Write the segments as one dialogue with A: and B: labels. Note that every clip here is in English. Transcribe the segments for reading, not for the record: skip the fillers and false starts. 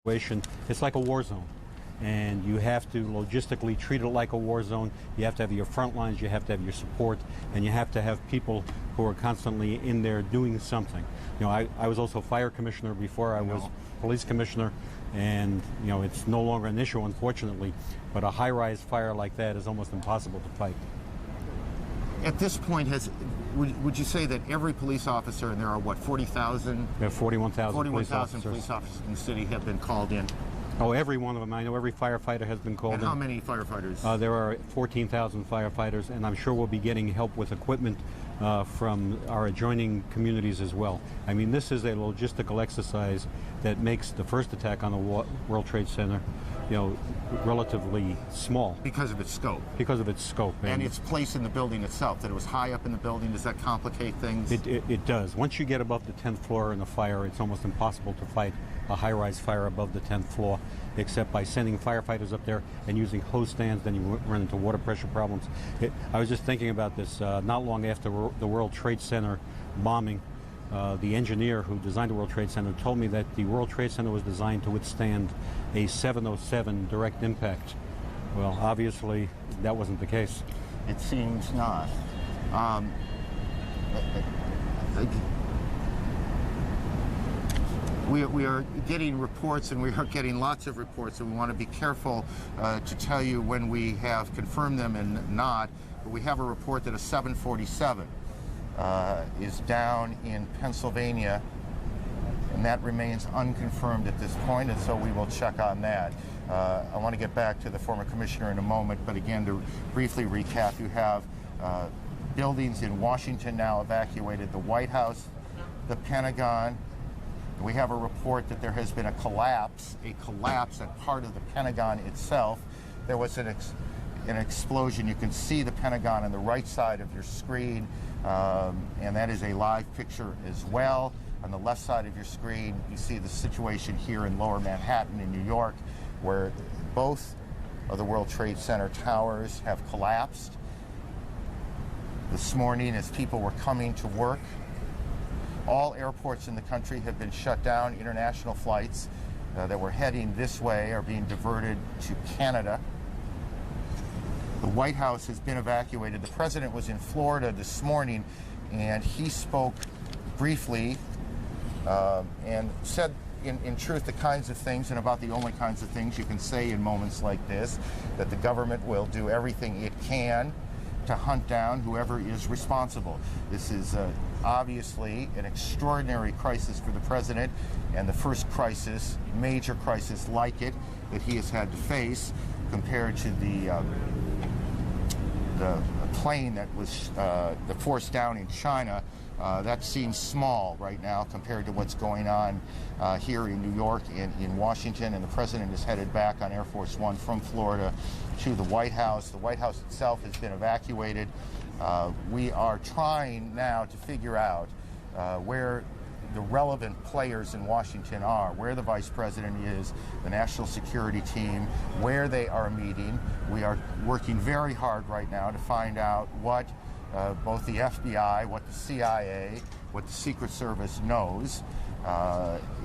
A: situation. It's like a war zone, and you have to logistically treat it like a war zone. You have to have your front lines, you have to have your support, and you have to have people who are constantly in there doing something. You know, I was also fire commissioner before I was police commissioner, and you know, it's no longer an issue, unfortunately, but a high-rise fire like that is almost impossible to fight.
B: At this point, would you say that every police officer, and there are what, 40,000?
A: There are 41,000
B: police officers in the city have been called in?
A: Oh, every one of them. I know every firefighter has been called in.
B: And how many firefighters?
A: There are 14,000 firefighters, and I'm sure we'll be getting help with equipment from our adjoining communities as well. I mean, this is a logistical exercise that makes the first attack on the World Trade Center, you know, relatively small.
B: Because of its scope.
A: Because of its scope.
B: And its place in the building itself, that it was high up in the building. Does that complicate things?
A: It does. Once you get above the 10th floor in a fire, it's almost impossible to fight a high-rise fire above the 10th floor, except by sending firefighters up there and using hose stands. Then you run into water pressure problems. I was just thinking about this not long after the World Trade Center bombing. The engineer who designed the World Trade Center told me that the World Trade Center was designed to withstand a 707 direct impact. Well, obviously, that wasn't the case.
B: It seems not. We are getting reports, and we are getting lots of reports, and we want to be careful to tell you when we have confirmed them and not. But we have a report that a 747 is down in Pennsylvania, and that remains unconfirmed at this point, and so we will check on that. I want to get back to the former commissioner in a moment, but again, to briefly recap, you have buildings in Washington now evacuated, the White House, the Pentagon. We have a report that there has been a collapse at part of the Pentagon itself. There was an explosion. You can see the Pentagon on the right side of your screen, and that is a live picture as well. On the left side of your screen, you see the situation here in Lower Manhattan in New York, where both of the World Trade Center towers have collapsed. This morning, as people were coming to work, all airports in the country have been shut down. International flights that were heading this way are being diverted to Canada. The White House has been evacuated. The president was in Florida this morning, and he spoke briefly and said, in truth, the kinds of things, and about the only kinds of things you can say in moments like this, that the government will do everything it can to hunt down whoever is responsible. This is obviously an extraordinary crisis for the president, and the first crisis, major crisis like it, that he has had to face, compared to the plane that was the force down in China. That seems small right now compared to what's going on here in New York and in Washington, and the president is headed back on Air Force One from Florida to the White House. The White House itself has been evacuated. We are trying now to figure out where the relevant players in Washington are, where the vice president is, the national security team, where they are meeting. We are working very hard right now to find out what both the FBI, what the CIA, what the Secret Service knows.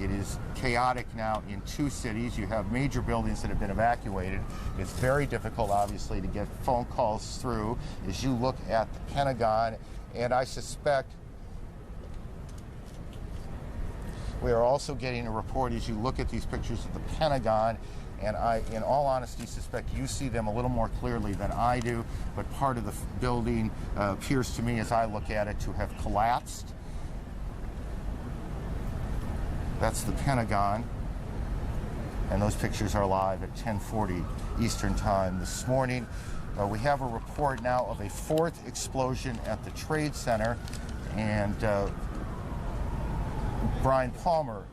B: It is chaotic now in two cities. You have major buildings that have been evacuated. It's very difficult, obviously, to get phone calls through as you look at the Pentagon, and I suspect we are also getting a report as you look at these pictures of the Pentagon, and I, in all honesty, suspect you see them a little more clearly than I do, but part of the building appears to me, as I look at it, to have collapsed. That's the Pentagon, and those pictures are live at 10:40 Eastern Time this morning. We have a report now of a fourth explosion at the Trade Center, and Brian Palmer,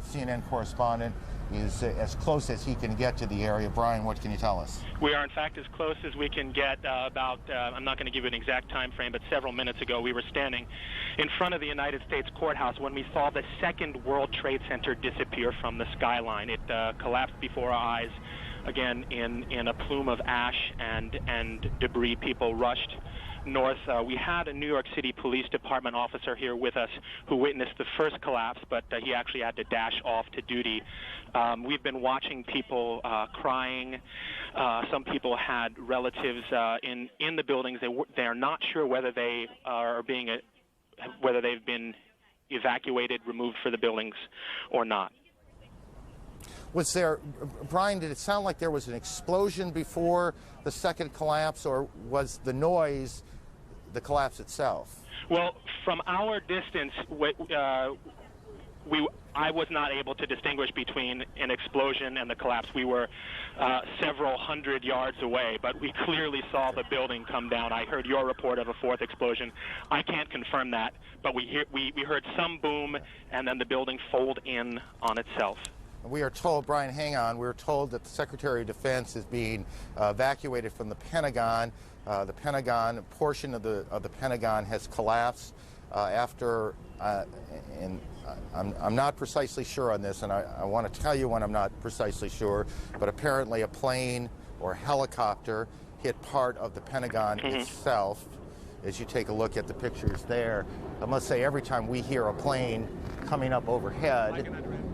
B: CNN correspondent, is as close as he can get to the area. Brian, what can you tell us?
C: We are, in fact, as close as we can get. I'm not going to give you an exact time frame, but several minutes ago we were standing in front of the United States courthouse when we saw the second World Trade Center disappear from the skyline. It collapsed before our eyes, again, in a plume of ash and debris. People rushed north. We had a New York City Police Department officer here with us who witnessed the first collapse, but he actually had to dash off to duty. We've been watching people crying. Some people had relatives in the buildings. They are not sure whether they are whether they've been evacuated, removed for the buildings, or not.
B: Was there, Brian, did it sound like there was an explosion before the second collapse, or was the noise the collapse itself?
C: Well, from our distance, I was not able to distinguish between an explosion and the collapse. We were several hundred yards away, but we clearly saw the building come down. I heard your report of a fourth explosion. I can't confirm that, but we heard some boom, and then the building fold in on itself.
B: We are told, Brian, hang on, we're told that the Secretary of Defense is being evacuated from the Pentagon. The Pentagon, portion of the Pentagon has collapsed after, and I'm not precisely sure on this, and I want to tell you when I'm not precisely sure, but apparently a plane or helicopter hit part of the Pentagon itself. As you take a look at the pictures there, I must say every time we hear a plane coming up overhead,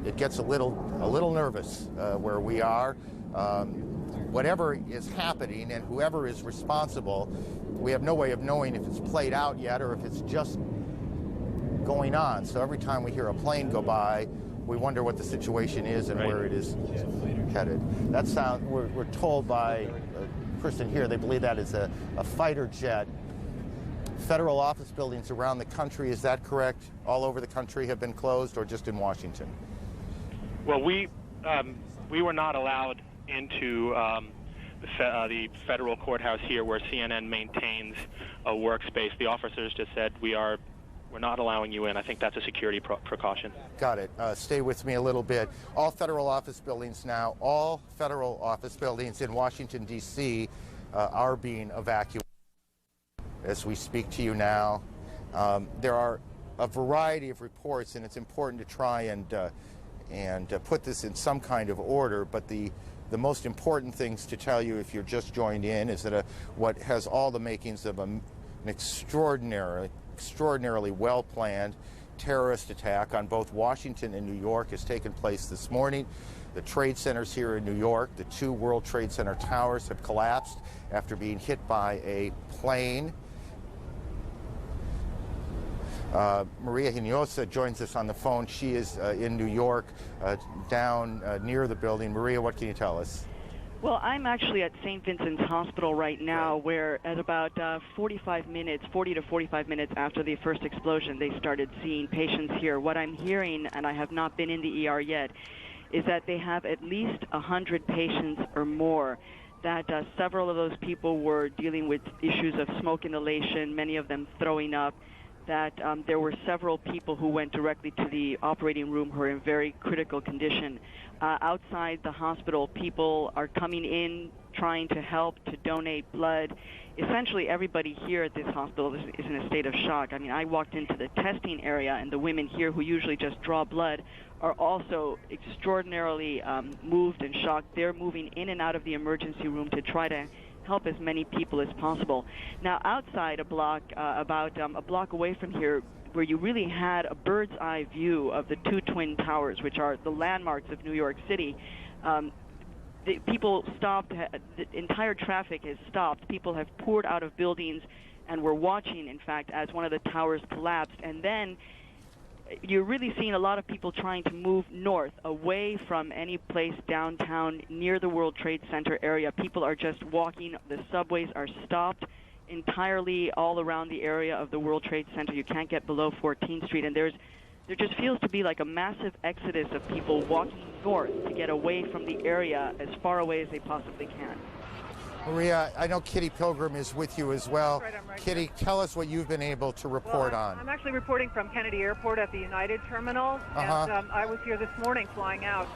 B: it gets a little nervous where we are. Whatever is happening and whoever is responsible, we have no way of knowing if it's played out yet or if it's just going on. So every time we hear a plane go by, we wonder what the situation is and where it is headed. That sound, we're told by a person here, they believe that is a fighter jet. Federal office buildings around the country, is that correct? All over the country have been closed, or just in Washington?
C: Well, we were not allowed into the federal courthouse here, where CNN maintains a workspace. The officers just said we're not allowing you in. I think that's a security precaution. Got it.
B: Stay with me a little bit. All federal office buildings now, all federal office buildings in Washington, D.C. Are being evacuated as we speak to you now. There are a variety of reports, and it's important to try and put this in some kind of order, but the most important things to tell you if you're just joined in is that what has all the makings of an extraordinarily well-planned terrorist attack on both Washington and New York has taken place this morning. The trade centers here in New York, the two World Trade Center towers, have collapsed after being hit by a plane. Maria Hinojosa joins us on the phone. She is in New York, down near the building. Maria, what can you tell us?
D: Well, I'm actually at St. Vincent's Hospital right now, where at about 40 to 45 minutes after the first explosion, they started seeing patients here. What I'm hearing, and I have not been in the ER yet, is that they have at least 100 patients or more, that several of those people were dealing with issues of smoke inhalation, many of them throwing up, that there were several people who went directly to the operating room who are in very critical condition. Outside the hospital, people are coming in trying to help, to donate blood. Essentially, everybody here at this hospital is in a state of shock. I mean, I walked into the testing area, and the women here who usually just draw blood are also extraordinarily moved and shocked. They're moving in and out of the emergency room to try to help as many people as possible. Now, outside a block, about a block away from here, where you really had a bird's eye view of the two twin towers, which are the landmarks of New York City, the people stopped, the entire traffic has stopped. People have poured out of buildings and were watching, in fact, as one of the towers collapsed. And then you're really seeing a lot of people trying to move north, away from any place downtown near the World Trade Center area. People are just walking. The subways are stopped entirely all around the area of the World Trade Center. You can't get below 14th Street. And there just feels to be like a massive exodus of people walking north to get away from the area as far away as they possibly can.
B: Maria, I know Kitty Pilgrim is with you as well.
E: That's right, I'm right
B: Kitty,
E: here.
B: tell us what you've been able to report on.
E: I'm actually reporting from Kennedy Airport at the United Terminal, and I was here this morning flying out.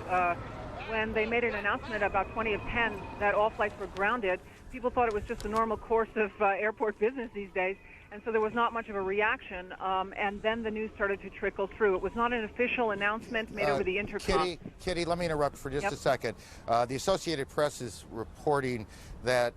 E: When they made an announcement about 20 of 10 that all flights were grounded, people thought it was just a normal course of airport business these days. And so there was not much of a reaction, and then the news started to trickle through. It was not an official announcement made over the intercom.
B: Kitty, let me interrupt for just a second. The Associated Press is reporting that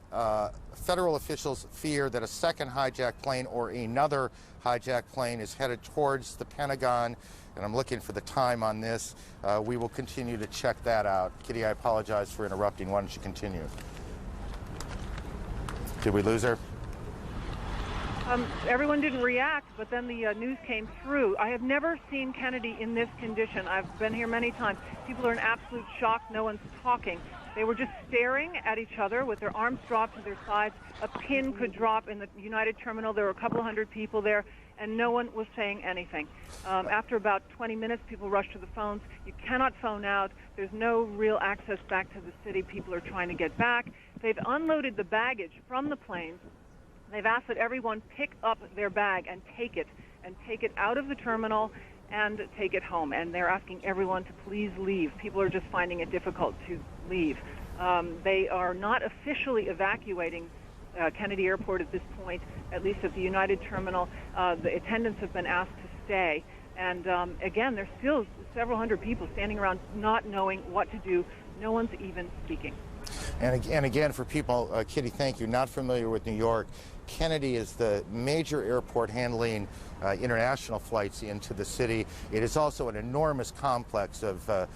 B: federal officials fear that a second hijacked plane or another hijacked plane is headed towards the Pentagon, and I'm looking for the time on this. We will continue to check that out. Kitty, I apologize for interrupting. Why don't you continue? Did we lose her?
E: Everyone didn't react, but then the news came through. I have never seen Kennedy in this condition. I've been here many times. People are in absolute shock. No one's talking. They were just staring at each other with their arms dropped to their sides. A pin could drop in the United Terminal. There were a couple of hundred people there, and no one was saying anything. After about 20 minutes, people rushed to the phones. You cannot phone out. There's no real access back to the city. People are trying to get back. They've unloaded the baggage from the planes. They've asked that everyone pick up their bag and take it out of the terminal and take it home. And they're asking everyone to please leave. People are just finding it difficult to leave. They are not officially evacuating Kennedy Airport at this point, at least at the United Terminal. The attendants have been asked to stay. And again, there's still several hundred people standing around not knowing what to do. No one's even speaking.
B: And again, for people, Kitty, thank you, not familiar with New York, Kennedy is the major airport handling international flights into the city. It is also an enormous complex of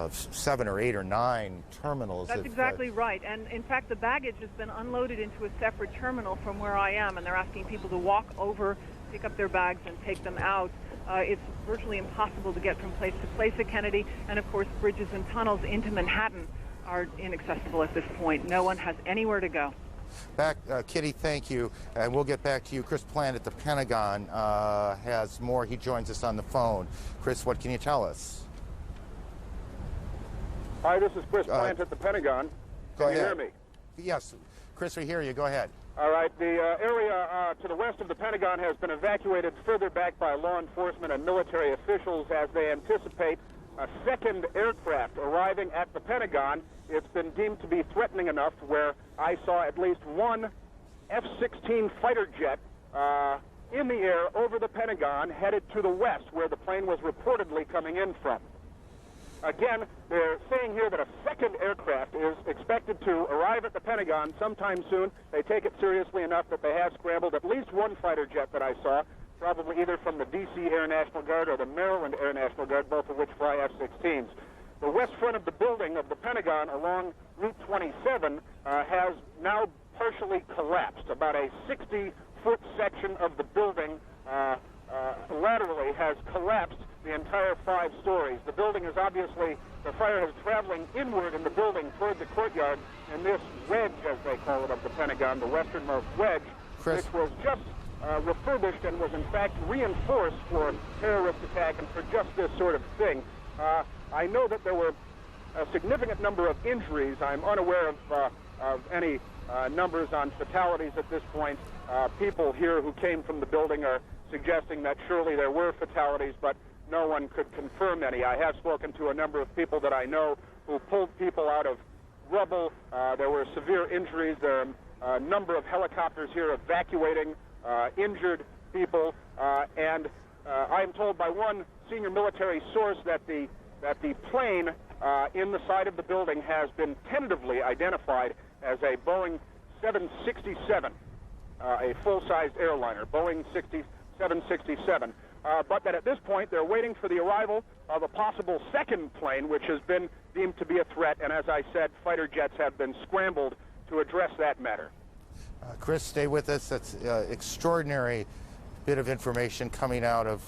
B: 7 or 8 or 9 terminals.
E: That's exactly right. And in fact, the baggage has been unloaded into a separate terminal from where I am, and they're asking people to walk over, pick up their bags, and take them out. It's virtually impossible to get from place to place at Kennedy, and of course, bridges and tunnels into Manhattan are inaccessible at this point. No one has anywhere to go.
B: Kitty, thank you, and we'll get back to you. Chris Plant at the Pentagon has more. He joins us on the phone. Chris, what can you tell us?
F: Hi, this is Chris Plant at the Pentagon.
B: Go ahead.
F: Can you hear me?
B: Yes, Chris, we hear you. Go ahead.
F: All right. The area to the west of the Pentagon has been evacuated further back by law enforcement and military officials as they anticipate a second aircraft arriving at the Pentagon. It's been deemed to be threatening enough where I saw at least one F-16 fighter jet in the air over the Pentagon headed to the west where the plane was reportedly coming in from. Again, they're saying here that a second aircraft is expected to arrive at the Pentagon sometime soon. They take it seriously enough that they have scrambled at least one fighter jet that I saw, probably either from the D.C. Air National Guard or the Maryland Air National Guard, both of which fly F-16s. The west front of the building of the Pentagon along Route 27 has now partially collapsed. About a 60-foot section of the building laterally has collapsed the entire 5 stories. The building is obviously, the fire is traveling inward in the building toward the courtyard, and this wedge, as they call it, of the Pentagon, the westernmost wedge, which was just refurbished and was in fact reinforced for terrorist attack and for just this sort of thing. I know that there were a significant number of injuries. I'm unaware of any numbers on fatalities at this point. People here who came from the building are suggesting that surely there were fatalities, but no one could confirm any. I have spoken to a number of people that I know who pulled people out of rubble. There were severe injuries. There are a number of helicopters here evacuating injured people, and I am told by one senior military source that the plane in the side of the building has been tentatively identified as a Boeing 767, a full-sized airliner, Boeing 767. But that at this point they're waiting for the arrival of a possible second plane, which has been deemed to be a threat, and as I said, fighter jets have been scrambled to address that matter.
B: Chris, stay with us. That's extraordinary bit of information coming out of